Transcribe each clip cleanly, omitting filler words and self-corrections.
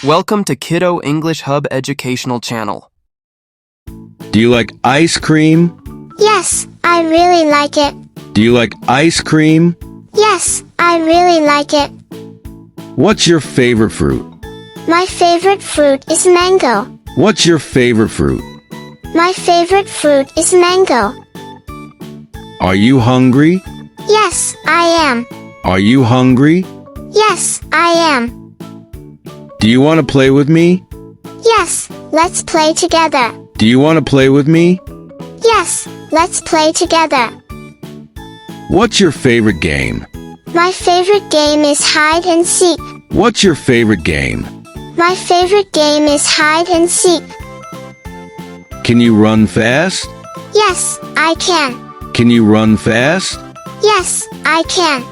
Welcome to Kiddo English Hub Educational Channel. Do you like ice cream? Yes, I really like it. Do you like ice cream? Yes, I really like it. What's your favorite fruit? My favorite fruit is mango. What's your favorite fruit? My favorite fruit is mango. Are you hungry? Yes, I am. Are you hungry? Yes, I am. Do you want to play with me? Yes, let's play together. Do you want to play with me? Yes, let's play together. What's your favorite game? My favorite game is hide and seek. What's your favorite game? My favorite game is hide and seek. Can you run fast? Yes, I can. Can you run fast? Yes, I can.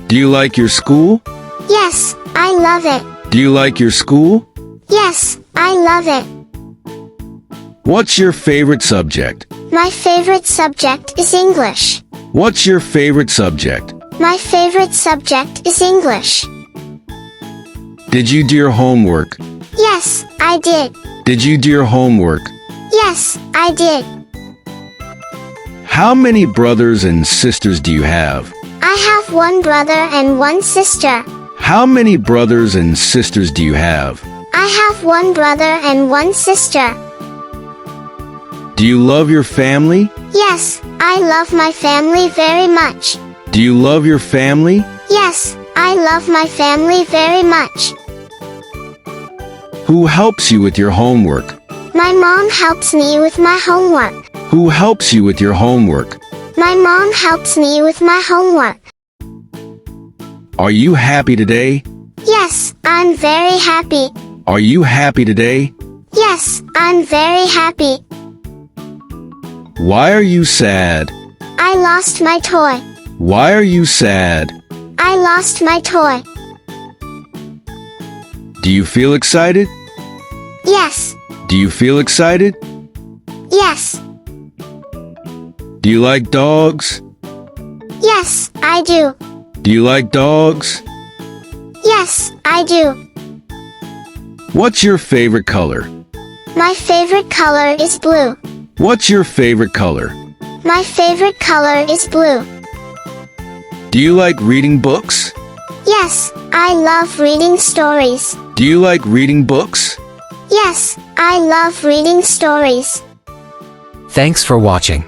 Do you like your school? Yes, I love it. Do you like your school? Yes, I love it. What's your favorite subject? My favorite subject is English. What's your favorite subject? My favorite subject is English. Did you do your homework? Yes, I did. Did you do your homework? Yes, I did. How many brothers and sisters do you have? I have one brother and one sister. How many brothers and sisters do you have? I have one brother and one sister. Do you love your family? Yes, I love my family very much. Do you love your family? Yes, I love my family very much. Who helps you with your homework? My mom helps me with my homework. Who helps you with your homework? My mom helps me with my homework. Are you happy today? Yes, I'm very happy. Are you happy today? Yes, I'm very happy. Why are you sad? I lost my toy. Why are you sad? I lost my toy. Do you feel excited? Yes, Do you feel excited? yes, Do you like dogs? yes, I do. Do you like dogs? Yes, I do. What's your favorite color? My favorite color is blue. What's your favorite color? My favorite color is blue. Do you like reading books? Yes, I love reading stories. Do you like reading books? Yes, I love reading stories. Thanks for watching.